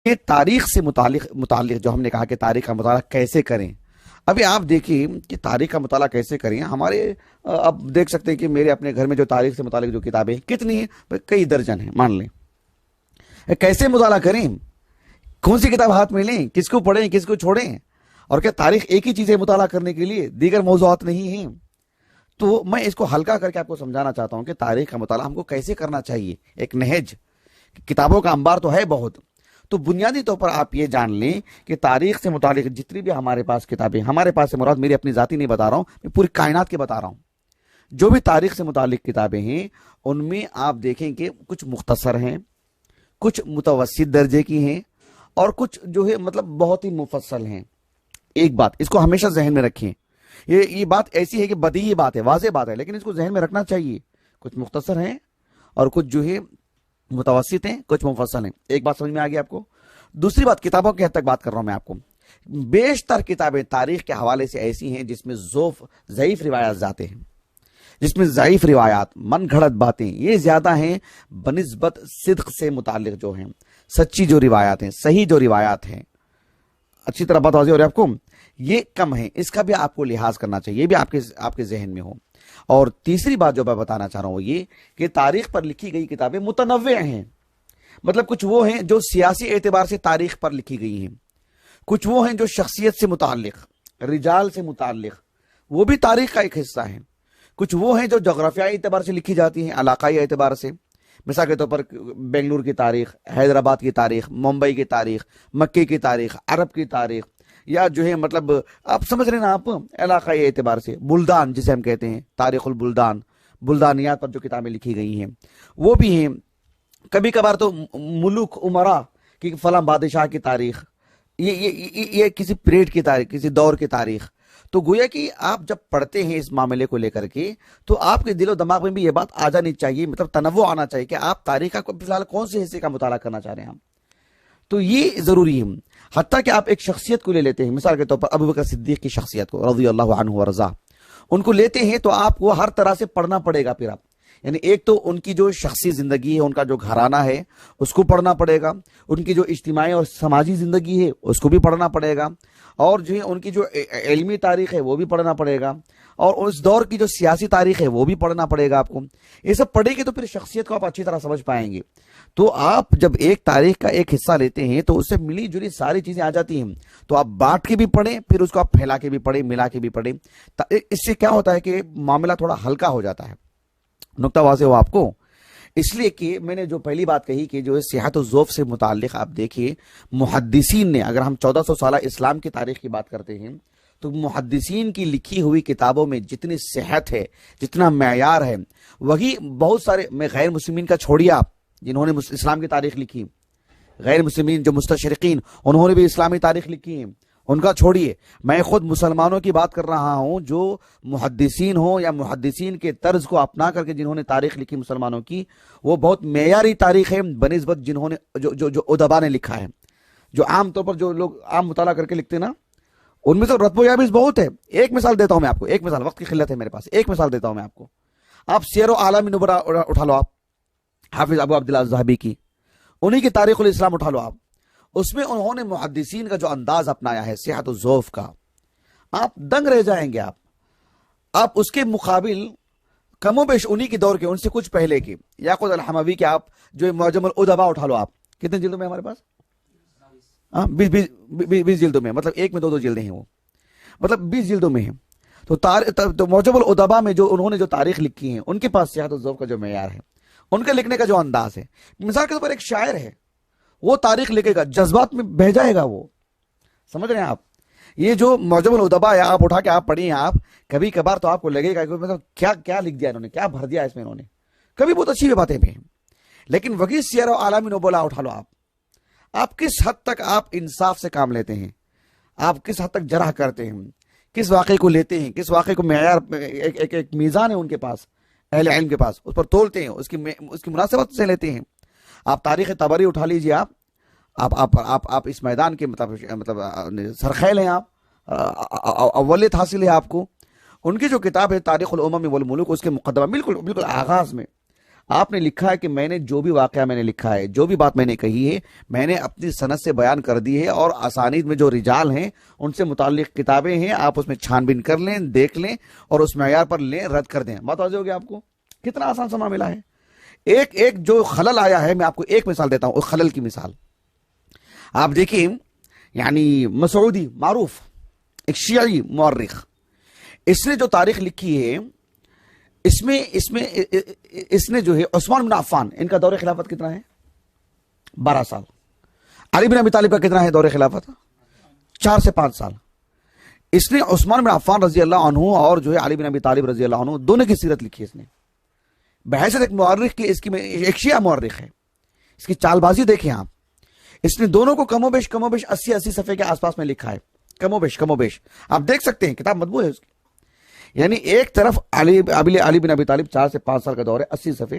یہ تاریخ سے متعلق جو ہم نے کہا کہ تاریخ کا مطالعہ کیسے کریں. ابھی آپ دیکھیے کہ تاریخ کا مطالعہ کیسے کریں. ہمارے اب دیکھ سکتے ہیں کہ میرے اپنے گھر میں جو تاریخ سے متعلق جو کتابیں کتنی ہیں, کئی درجن ہیں مان لیں. کیسے مطالعہ کریں, کون سی کتاب ہاتھ میں لیں, کس کو پڑھیں, کس کو چھوڑیں, اور کیا تاریخ ایک ہی چیز ہے مطالعہ کرنے کے لیے, دیگر موضوعات نہیں ہیں. تو میں اس کو ہلکا کر کے آپ کو سمجھانا چاہتا ہوں کہ تاریخ کا مطالعہ ہم کو کیسے کرنا چاہیے. ایک نہج, کتابوں کا انبار تو ہے بہت. تو بنیادی طور پر آپ یہ جان لیں کہ تاریخ سے متعلق جتنی بھی ہمارے پاس کتابیں, ہمارے پاس سے مراد میری اپنی ذاتی نہیں بتا رہا ہوں, میں پوری کائنات کے بتا رہا ہوں, جو بھی تاریخ سے متعلق کتابیں ہیں ان میں آپ دیکھیں کہ کچھ مختصر ہیں, کچھ متوسط درجے کی ہیں, اور کچھ جو ہے مطلب بہت ہی مفصل ہیں. ایک بات اس کو ہمیشہ ذہن میں رکھیں, یہ بات ایسی ہے کہ بدیہی بات ہے, واضح بات ہے, لیکن اس کو ذہن میں رکھنا چاہیے. کچھ مختصر ہیں اور کچھ جو ہے متوسط ہیں, کچھ مفصل ہیں. ایک بات سمجھ میں آ گئی آپ کو. دوسری بات, کتابوں کی حد تک بات کر رہا ہوں میں آپ کو. بیشتر کتابیں تاریخ کے حوالے سے ایسی ہیں جس میں ضعیف روایات جاتے ہیں, جس میں ضعیف روایات, من گھڑت باتیں یہ زیادہ ہیں بنسبت صدق سے متعلق جو ہیں, سچی جو روایات ہیں, صحیح جو روایات ہیں. اچھی طرح بات واضح ہو رہی ہے آپ کو, یہ کم ہے. اس کا بھی آپ کو لحاظ کرنا چاہیے, یہ بھی آپ کے ذہن میں ہو. اور تیسری بات جو میں بتانا چاہ رہا ہوں وہ یہ کہ تاریخ پر لکھی گئی کتابیں متنوع ہیں. مطلب کچھ وہ ہیں جو سیاسی اعتبار سے تاریخ پر لکھی گئی ہیں, کچھ وہ ہیں جو شخصیت سے متعلق, رجال سے متعلق, وہ بھی تاریخ کا ایک حصہ ہیں. کچھ وہ ہیں جو جغرافیائی اعتبار سے لکھی جاتی ہیں, علاقائی اعتبار سے. مثال کے طور پر بنگلور کی تاریخ, حیدرآباد کی تاریخ, ممبئی کی تاریخ, مکے کی تاریخ, عرب کی تاریخ, یا جو ہے مطلب آپ سمجھ رہے نا آپ, علاقائی اعتبار سے بلدان جسے ہم کہتے ہیں, تاریخ البلدان, بلدانیات پر جو کتابیں لکھی گئی ہیں وہ بھی ہیں. کبھی کبھار تو ملوک عمرا کی فلاں بادشاہ کی تاریخ, یہ کسی پیریڈ کی تاریخ, کسی دور کی تاریخ. تو گویا کہ آپ جب پڑھتے ہیں اس معاملے کو لے کر کے تو آپ کے دل و دماغ میں بھی یہ بات آ جانی چاہیے, مطلب تنوع آنا چاہیے کہ آپ تاریخ کا فی الحال کون سے حصے کا مطالعہ کرنا چاہ رہے ہیں. تو یہ ضروری ہے. حتیٰ کہ آپ ایک شخصیت کو لے لیتے ہیں, مثال کے طور پر ابو بکر صدیق کی شخصیت کو رضی اللہ عنہ ورضا, ان کو لیتے ہیں تو آپ کو ہر طرح سے پڑھنا پڑے گا. پھر آپ یعنی ایک تو ان کی جو شخصی زندگی ہے, ان کا جو گھرانہ ہے اس کو پڑھنا پڑے گا, ان کی جو اجتماعی اور سماجی زندگی ہے اس کو بھی پڑھنا پڑے گا, اور جو ہے ان کی جو علمی تاریخ ہے وہ بھی پڑھنا پڑے گا, اور اس دور کی جو سیاسی تاریخ ہے وہ بھی پڑھنا پڑے گا آپ کو. یہ سب پڑھیں گے تو پھر شخصیت کو آپ اچھی طرح سمجھ پائیں گے. تو آپ جب ایک تاریخ کا ایک حصہ لیتے ہیں تو اس سے ملی جلی ساری چیزیں آ جاتی ہیں. تو آپ بانٹ کے بھی پڑھیں, پھر اس کو آپ پھیلا کے بھی پڑھیں, ملا کے بھی پڑھیں. اس سے کیا ہوتا ہے کہ معاملہ تھوڑا ہلکا ہو جاتا ہے. نقطہ واضح ہو آپ کو. اس لیے کہ میں نے جو پہلی بات کہی کہ جو صحت و ذوق سے متعلق آپ دیکھیے محدثین نے, اگر ہم 1400 سالہ اسلام کی تاریخ کی بات کرتے ہیں تو محدثین کی لکھی ہوئی کتابوں میں جتنی صحت ہے, جتنا معیار ہے, وہی بہت سارے, میں غیر مسلمین کا چھوڑیے آپ جنہوں نے اسلام کی تاریخ لکھی, غیر مسلمین جو مستشرقین انہوں نے بھی اسلامی تاریخ لکھی ہے, ان کا چھوڑیے. میں خود مسلمانوں کی بات کر رہا ہوں جو محدثین ہوں یا محدثین کے طرز کو اپنا کر کے جنہوں نے تاریخ لکھی مسلمانوں کی, وہ بہت معیاری تاریخ ہے بنسبت جنہوں نے جو ادبا نے لکھا ہے. جو عام طور پر جو لوگ عام مطالعہ کر کے لکھتے ہیں نا, ان میں تو رتب و یابس بہت ہے. ایک مثال دیتا ہوں میں آپ کو, ایک مثال, وقت کی قلت ہے میرے پاس, ایک مثال دیتا ہوں میں آپ کو. آپ سیر و اعلام نبلا اٹھا لو, آپ حافظ ابو عبداللہ الذہبی کی, انہی کی تاریخ الاسلام اٹھا لو آپ. اس میں انہوں نے محدثین کا جو انداز اپنایا ہے صحت و ذوق کا, آپ دنگ رہ جائیں گے. آپ اس کے مقابل کم و بیش انہی کے دور کے, ان سے کچھ پہلے کے یاقوت الحموی کے آپ جو معجم الادبا اٹھا لو. آپ کتنے جلدوں میں ہمارے پاس؟ 20 جلدوں میں, مطلب ایک میں 2 جلدیں ہیں, وہ مطلب 20 جلدوں میں ہیں. تو معجم الادبا میں جو انہوں نے جو تاریخ لکھی ہیں ان کے پاس صحت و ذوق کا جو معیار ہے, ان کے لکھنے کا جو انداز ہے. مثال کے طور پر ایک شاعر ہے, وہ تاریخ لکھے گا, جذبات میں بہہ جائے گا وہ. سمجھ رہے ہیں آپ؟ یہ جو معجم الادبا ہے آپ اٹھا کے آپ پڑھیں, آپ کبھی کبھار تو آپ کو لگے گا کہ مطلب کیا لکھ دیا انہوں نے, کیا بھر دیا اس میں انہوں نے. کبھی بہت اچھی باتیں بھی ہیں, لیکن وہی سیر و اعلام نبلا اٹھا لو. آپ کس حد تک آپ انصاف سے کام لیتے ہیں, آپ کس حد تک جرح کرتے ہیں, کس واقعے کو لیتے ہیں, کس واقعے کو معیار, ایک میزان ہے ان کے پاس, اہل علم کے پاس, اس پر تولتے ہیں, اس کی مناسبت سے لیتے ہیں. آپ تاریخ طبری اٹھا لیجئے, آپ اس میدان کے مطلب سرخیل ہیں, آپ اولیت حاصل ہے آپ کو. ان کی جو کتاب ہے تاریخ الامم والملوک, اس کے مقدمہ بالکل آغاز میں آپ نے لکھا ہے کہ میں نے جو بھی واقعہ میں نے لکھا ہے، جو بھی بات میں نے کہی ہے، میں نے اپنی سند سے بیان کر دی ہے، اور اسانید میں جو رجال ہیں ان سے متعلق کتابیں ہیں، آپ اس میں چھان بین کر لیں، دیکھ لیں اور اس معیار پر لیں، رد کر دیں۔ بات واضح ہوگی آپ کو؟ کتنا آسان سما ملا ہے۔ ایک ایک جو خلل آیا ہے، میں آپ کو ایک مثال دیتا ہوں، اس خلل کی مثال آپ دیکھیں۔ یعنی مسعودی معروف ایک شیعی مورخ، اس نے جو تاریخ لکھی ہے، اس نے جو ہے عثمان بن عفان، ان کا دور خلافت کتنا ہے؟ 12 سال۔ علی بن ابی طالب کا کتنا ہے دور خلافت؟ 4 سے 5 سال۔ اس نے عثمان بن عفان رضی اللہ عنہ اور جو ہے علی بن ابی طالب رضی اللہ عنہ دونوں کی سیرت لکھی ہے اس نے، بحیثیت ایک مورخ کی۔ اس کی ایک شیعہ مورخ ہے، اس کی چال بازی دیکھیں آپ۔ اس نے دونوں کو کم و بیش 80 صفحے کے آس پاس میں لکھا ہے، کم و بیش آپ دیکھ سکتے ہیں، کتاب مطبوع ہے اس کی۔ یعنی ایک طرف علی بن ابی طالب 4 سے 5 سال کا دور ہے، 80 صفحے،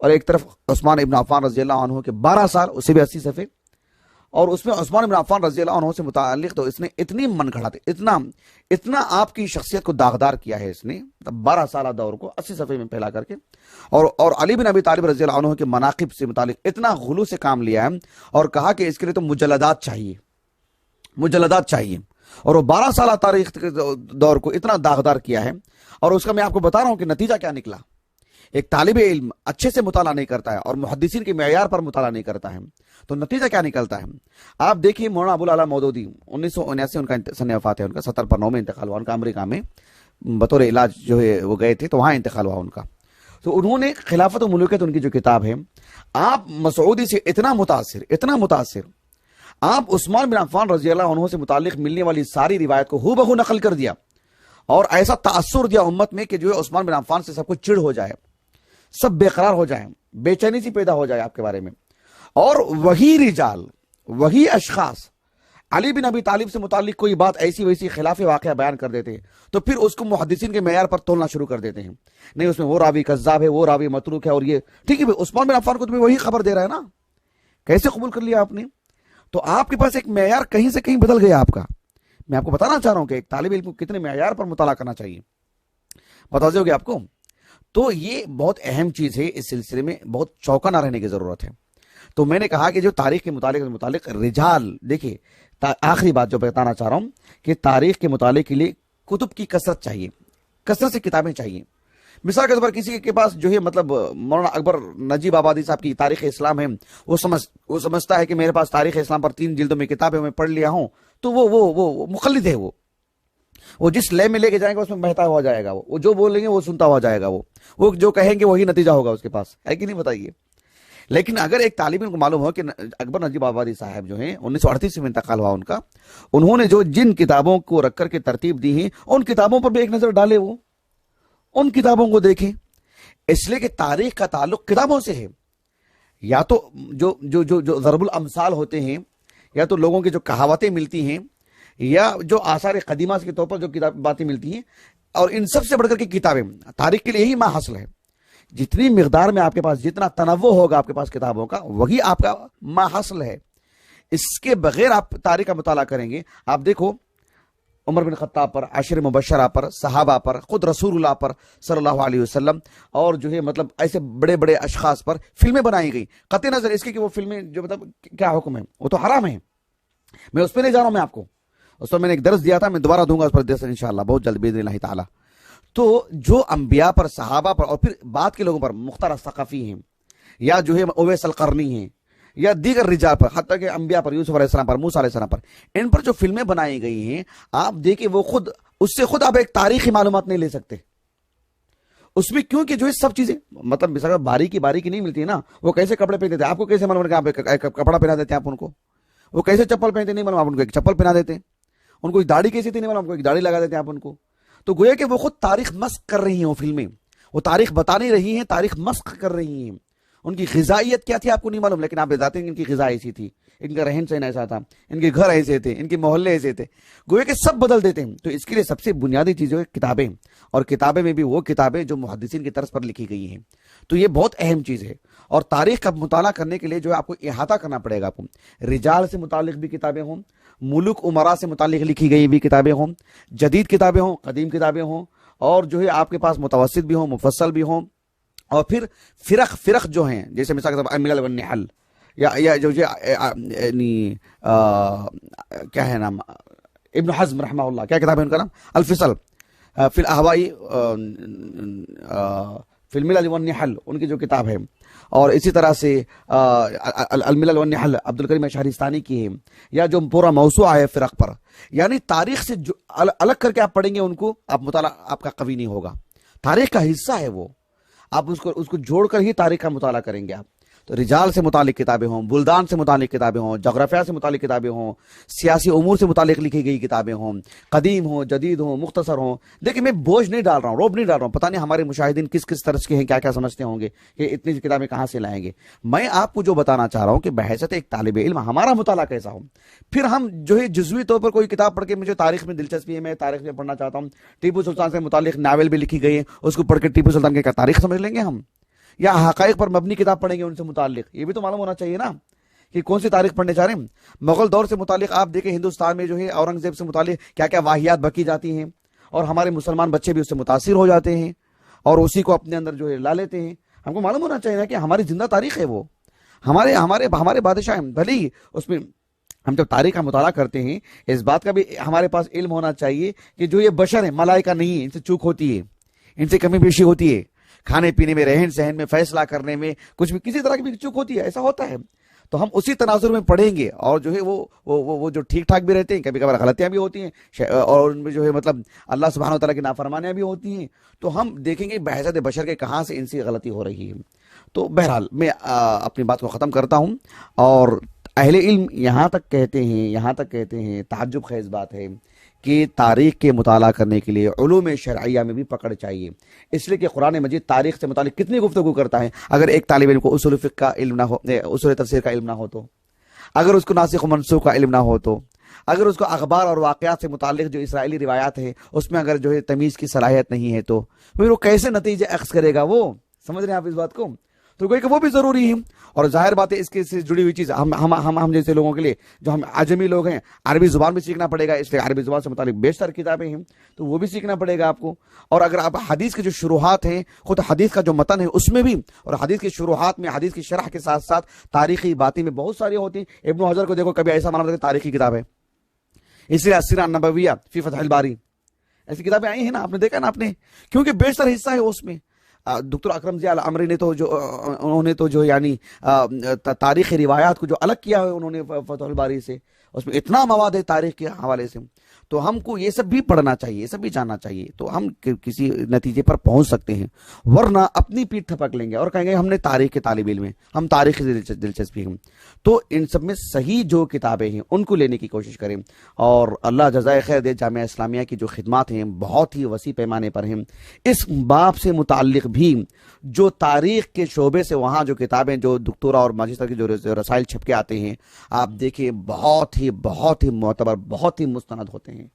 اور ایک طرف عثمان ابن عفان رضی اللہ عنہ کے 12 سال، اسے بھی 80 صفحے، اور اس میں عثمان ابن عفان رضی اللہ عنہ سے متعلق تو اس نے اتنی من گھڑا تھے، اتنا آپ کی شخصیت کو داغدار کیا ہے اس نے 12 سالہ دور کو 80 صفحے میں پھیلا کر کے، اور علی بن ابی طالب رضی اللہ عنہ کے مناقب سے متعلق اتنا غلو سے کام لیا ہے، اور کہا کہ اس کے لیے تو مجلدات چاہیے، اور وہ 12 سالہ تاریخ کے دور کو اتنا داغدار کیا ہے۔ اور اس کا میں آپ کو بتا رہا ہوں کہ نتیجہ کیا نکلا۔ ایک طالب علم اچھے سے مطالعہ نہیں کرتا ہے اور محدثین کے معیار پر مطالعہ نہیں کرتا ہے تو نتیجہ کیا نکلتا ہے؟ آپ دیکھیے مولانا ابو العلا مودودی 1979 ان کا سن وفات ہے، ان کا 70 پر 9 میں انتقال ہوا، ان کا امریکہ میں بطور علاج جو ہے وہ گئے تھے تو وہاں انتقال ہوا ان کا۔ تو انہوں نے خلافت و ملوکیت، ان کی جو کتاب ہے، آپ مسعودی سے اتنا متاثر، آپ عثمان بن عفان رضی اللہ عنہ سے متعلق ملنے والی ساری روایت کو ہو بہو نقل کر دیا، اور ایسا تاثر دیا امت میں کہ جو ہے عثمان بن عفان سے سب کو چڑ ہو جائے، سب بے قرار ہو جائیں، بے چینی سی پیدا ہو جائے آپ کے بارے میں۔ اور وہی رجال، وہی اشخاص علی بن ابی طالب سے متعلق کوئی بات ایسی ویسی خلاف واقعہ بیان کر دیتے ہیں تو پھر اس کو محدثین کے معیار پر تولنا شروع کر دیتے ہیں، نہیں اس میں وہ راوی کذاب ہے، وہ راوی متروک ہے، اور یہ ٹھیک ہے عثمان بن عفان کو تمہیں وہی خبر دے رہا ہے نا، کیسے قبول کر لیا آپ نے؟ تو آپ کے پاس ایک معیار کہیں سے کہیں بدل گیا آپ کا۔ میں آپ کو بتانا چاہ رہا ہوں کہ ایک طالب علم کو کتنے معیار پر مطالعہ کرنا چاہیے، بتا دو گے آپ کو۔ تو یہ بہت اہم چیز ہے، اس سلسلے میں بہت چوکنا رہنے کی ضرورت ہے۔ تو میں نے کہا کہ جو تاریخ کے متعلق رجال، دیکھیے آخری بات جو بتانا چاہ رہا ہوں کہ تاریخ کے مطالعے کے لیے کتب کی کثرت چاہیے، کثرت سے کتابیں چاہیے۔ مثال کے طور پر کسی کے پاس جو ہے مطلب مولانا اکبر نجیب آبادی صاحب کی تاریخ اسلام ہے، وہ سمجھتا ہے کہ میرے پاس تاریخ اسلام پر 3 جلدوں میں کتابیں میں پڑھ لیا ہوں، تو وہ مخلد ہے، وہ جس لے میں لے کے جائیں گے اس میں بہتا ہوا جائے گا، وہ جو بولیں گے وہ سنتا ہوا جائے گا، وہ جو کہیں گے وہی نتیجہ ہوگا اس کے پاس، ہے کہ نہیں بتائیے؟ لیکن اگر ایک طالب علم کو معلوم ہو کہ اکبر نجیب آبادی صاحب جو ہیں 1938 میں انتقال ہوا ان کا، انہوں نے جو جن کتابوں کو رکھ کر کے ترتیب دی ہیں ان کتابوں پر بھی ایک نظر ڈالے، وہ ان کتابوں کو دیکھیں، اس لیے کہ تاریخ کا تعلق کتابوں سے ہے۔ یا تو جو ضرب الامثال ہوتے ہیں، یا تو لوگوں کی جو کہاوتیں ملتی ہیں، یا جو آثار قدیمہ کے طور پر جو باتیں ملتی ہیں، اور ان سب سے بڑھ کر کے کتابیں، تاریخ کے لیے یہی ماں حاصل ہے۔ جتنی مقدار میں آپ کے پاس جتنا تنوع ہوگا آپ کے پاس کتابوں کا، وہی آپ کا ماں حاصل ہے۔ اس کے بغیر آپ تاریخ کا مطالعہ کریں گے، آپ دیکھو عمر بن خطاب پر، عشر مبشرہ پر، صحابہ پر، خود رسول اللہ پر صلی اللہ علیہ وسلم، اور جو ہے مطلب ایسے بڑے بڑے اشخاص پر فلمیں بنائی گئی، قطع نظر اس کے کہ وہ فلمیں جو مطلب کیا حکم ہے، وہ تو حرام ہے، میں اس پہ نہیں جا رہا ہوں، میں آپ کو اس پر میں نے ایک درس دیا تھا، میں دوبارہ دوں گا اس پر درس انشاءاللہ بہت جلد باذن اللہ تعالی۔ تو جو انبیاء پر، صحابہ پر، اور پھر بعد کے لوگوں پر، مختار ثقفی ہیں، یا جو ہے اویس القرنی ہیں، یا دیگر رجال پر، حتیٰ کہ انبیاء پر، یوسف علیہ السلام پر، موسیٰ علیہ السلام پر، ان پر جو فلمیں بنائی گئی ہیں، آپ دیکھیں وہ خود اس سے خود آپ ایک تاریخی معلومات نہیں لے سکتے اس میں، کیونکہ جو ہے سب چیزیں مطلب مثلا باریکی نہیں ملتی ہے نا، وہ کیسے کپڑے پہنتے تھے آپ کو کیسے معلوم ہے کہ آپ کپڑا پہنا دیتے ہیں آپ ان کو، وہ کیسے چپل پہنتے نہیں معلوم آپ ان کو ایک چپل پہنا دیتے ہیں، ان کو ایک داڑھی کیسی تھی نہیں معلوم آپ کو ایک داڑھی لگا دیتے ہیں آپ ان کو۔ تو گویا کہ وہ خود تاریخ مسخ کر رہی ہیں، وہ فلمیں وہ تاریخ بتا نہیں رہی ہیں، تاریخ مسخ کر رہی ہیں۔ ان کی غذائیت کیا تھی آپ کو نہیں معلوم، لیکن آپ بتاتے ہیں کہ ان کی غذا ایسی تھی، ان کا رہن سہن ایسا تھا، ان کے گھر ایسے تھے، ان کے محلے ایسے تھے، گویا کہ سب بدل دیتے ہیں۔ تو اس کے لیے سب سے بنیادی چیز ہے کتابیں، اور کتابیں میں بھی وہ کتابیں جو محدثین کی طرز پر لکھی گئی ہیں۔ تو یہ بہت اہم چیز ہے، اور تاریخ کا مطالعہ کرنے کے لیے جو ہے آپ کو احاطہ کرنا پڑے گا، آپ کو رجال سے متعلق بھی کتابیں ہوں، ملوک امراء سے متعلق لکھی گئی بھی کتابیں ہوں، جدید کتابیں ہوں، قدیم کتابیں ہوں، اور جو ہے آپ کے پاس متوسط بھی ہوں، مفصل بھی ہوں، اور پھر فرق جو ہیں، جیسے مثال کے طور پر الملل والنحل، یا جو یعنی کیا ہے نام، ابن حزم رحمہ اللہ، کیا کتاب ہے ان کا نام؟ الفصل فی الاحوائی فی الملل والنحل، ان کی جو کتاب ہے. اور اسی طرح سے الملل والنحل عبد الکریم شہرستانی کی ہے، یا جو پورا موسوعہ ہے فرق پر. یعنی تاریخ سے الگ کر کے آپ پڑھیں گے ان کو، آپ مطالعہ آپ کا قوی نہیں ہوگا. تاریخ کا حصہ ہے وہ، آپ اس کو جوڑ کر ہی تاریخ کا مطالعہ کریں گے آپ. تو رجال سے متعلق کتابیں ہوں، بلدان سے متعلق کتابیں ہوں، جغرافیہ سے متعلق کتابیں ہوں، سیاسی امور سے متعلق لکھی گئی کتابیں ہوں، قدیم ہوں، جدید ہوں، مختصر ہوں. دیکھیں میں بوجھ نہیں ڈال رہا ہوں، روب نہیں ڈال رہا ہوں. پتہ نہیں ہمارے مشاہدین کس طرح کے ہیں، کیا کیا سمجھتے ہوں گے کہ اتنی کتابیں کہاں سے لائیں گے. میں آپ کو جو بتانا چاہ رہا ہوں کہ بحیثیت ایک طالب علم ہمارا مطالعہ کیسا ہو. پھر ہم جو ہے جزوی طور پر کوئی کتاب پڑھ کے، مجھے تاریخ میں دلچسپی ہے، میں تاریخ میں پڑھنا چاہتا ہوں، ٹیپو سلطان سے متعلق ناول بھی لکھی گئی ہے، اس کو پڑھ کے ٹیپو سلطان کی تاریخ سمجھ لیں گے ہم؟ یا حقائق پر مبنی کتاب پڑھیں گے ان سے متعلق؟ یہ بھی تو معلوم ہونا چاہیے نا کہ کون سی تاریخ پڑھنے چاہ رہے ہیں. مغل دور سے متعلق آپ دیکھیں ہندوستان میں جو ہے اورنگزیب سے متعلق کیا کیا واہیات بکی جاتی ہیں، اور ہمارے مسلمان بچے بھی اس سے متاثر ہو جاتے ہیں اور اسی کو اپنے اندر جو ہے لا لیتے ہیں. ہم کو معلوم ہونا چاہیے نا کہ ہماری زندہ تاریخ ہے وہ، ہمارے بادشاہ ہیں. بھلے ہی اس میں ہم جب تاریخ کا مطالعہ کرتے ہیں، اس بات کا بھی ہمارے پاس علم ہونا چاہیے کہ جو یہ بشر ہیں، ملائکہ نہیں ہے، ان سے چوک ہوتی ہے، ان سے کمی بیشی ہوتی ہے، کھانے پینے میں، رہن سہن میں، فیصلہ کرنے میں، کچھ بھی کسی طرح کی بھی چوک ہوتی ہے، ایسا ہوتا ہے. تو ہم اسی تناظر میں پڑھیں گے، اور جو ہے وہ جو ٹھیک ٹھاک بھی رہتے ہیں، کبھی کبھار غلطیاں بھی ہوتی ہیں، اور ان میں جو ہے مطلب اللہ سبحانہ وتعالیٰ کی نافرمانیاں بھی ہوتی ہیں. تو ہم دیکھیں گے بحیثیت بشر کے کہاں سے ان سے غلطی ہو رہی ہے. تو بہرحال میں اپنی بات کو ختم کرتا ہوں. اور اہل علم یہاں تک کہتے ہیں تعجب خیز بات ہے کہ تاریخ کے مطالعہ کرنے کے لیے علوم شرعیہ میں بھی پکڑ چاہیے. اس لیے کہ قرآن مجید تاریخ سے متعلق کتنی گفتگو کرتا ہے. اگر ایک طالب علم کو اصول فقہ کا علم نہ ہو، اصول تفسیر کا علم نہ ہو، تو اگر اس کو ناسخ و منسوخ کا علم نہ ہو، تو اگر اس کو اخبار اور واقعات سے متعلق جو اسرائیلی روایات ہیں اس میں اگر جو ہے تمیز کی صلاحیت نہیں ہے، تو پھر وہ کیسے نتیجے اخذ کرے گا؟ وہ سمجھ رہے ہیں آپ اس بات کو؟ تو کوئی کہ وہ بھی ضروری ہے. اور ظاہر بات ہے اس کے سے جڑی ہوئی چیز ہم جیسے لوگوں کے لیے، جو ہم عجمی لوگ ہیں، عربی زبان بھی سیکھنا پڑے گا. اس لیے عربی زبان سے متعلق بیشتر کتابیں ہیں، تو وہ بھی سیکھنا پڑے گا آپ کو. اور اگر آپ حدیث کی جو شروحات ہیں، خود حدیث کا جو متن ہے اس میں بھی، اور حدیث کی شروحات میں حدیث کی شرح کے ساتھ ساتھ تاریخی باتیں میں بہت ساری ہوتی ہیں. ابن حجر کو دیکھو، کبھی ایسا مانا تاریخی کتاب ہے. اس لیے السیرہ النبویہ فی فتح الباری، ایسی کتابیں آئی ہیں نا، آپ نے دیکھا نا آپ نے، کیونکہ بیشتر حصہ ہے اس میں. دکتر اکرم ضیاء العمری نے تو انہوں نے تو جو یعنی تاریخی روایات کو جو الگ کیا ہے انہوں نے فتح الباری سے، اس میں اتنا مواد ہے تاریخ کے حوالے سے. تو ہم کو یہ سب بھی پڑھنا چاہیے، یہ سب بھی جاننا چاہیے، تو ہم کسی نتیجے پر پہنچ سکتے ہیں. ورنہ اپنی پیٹھ تھپک لیں گے اور کہیں گے ہم نے تاریخ کے طالب علم ہیں، ہم تاریخ سے دلچسپی ہیں. تو ان سب میں صحیح جو کتابیں ہیں ان کو لینے کی کوشش کریں. اور اللہ جزائے خیر دے، جامعہ اسلامیہ کی جو خدمات ہیں بہت ہی وسیع پیمانے پر ہیں. اس باب سے متعلق بھی جو تاریخ کے شعبے سے وہاں جو کتابیں، جو دکتورہ اور ماجسٹر کی جو رسائل چھپ کے آتے ہیں، آپ دیکھیں بہت ہی معتبر، بہت ہی مستند ہوتے ہیں.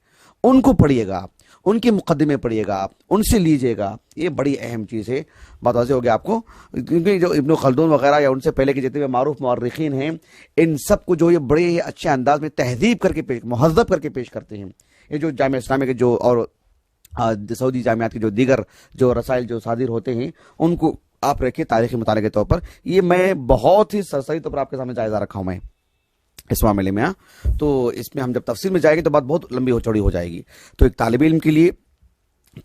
ان کو پڑھیے گا آپ، ان کے مقدمے پڑھیے گا آپ، ان سے لیجئے گا. یہ بڑی اہم چیز ہے. بات واضح ہو گیا آپ کو، کیونکہ جو ابن خلدون وغیرہ یا ان سے پہلے کے جتنے بھی معروف مورخین ہیں، ان سب کو جو یہ بڑے اچھے انداز میں تہذیب کر کے مہذب کر کے پیش کرتے ہیں. یہ جو جامعہ اسلامیہ کے جو اور سعودی جامعات کے جو دیگر جو رسائل جو صادر ہوتے ہیں، ان کو آپ رکھیے تاریخی مطالعے کے طور پر. یہ میں بہت ہی سرسری طور پر آپ کے سامنے جائزہ رکھا ہوں میں اس معاملے میں. تو اس میں ہم جب تفصیل میں جائیں گے تو بات بہت لمبی ہو چوڑی ہو جائے گی. تو ایک طالب علم کے لیے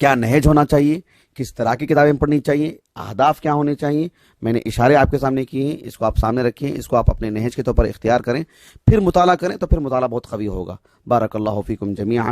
کیا نہج ہونا چاہیے، کس طرح کی کتابیں پڑھنی چاہیے، اہداف کیا ہونے چاہیے، میں نے اشارے آپ کے سامنے کیے ہیں. اس کو آپ سامنے رکھیں، اس کو آپ اپنے نہج کے طور پر اختیار کریں، پھر مطالعہ کریں، تو پھر مطالعہ بہت قوی ہوگا. بارک اللہ فیکم جمیعا.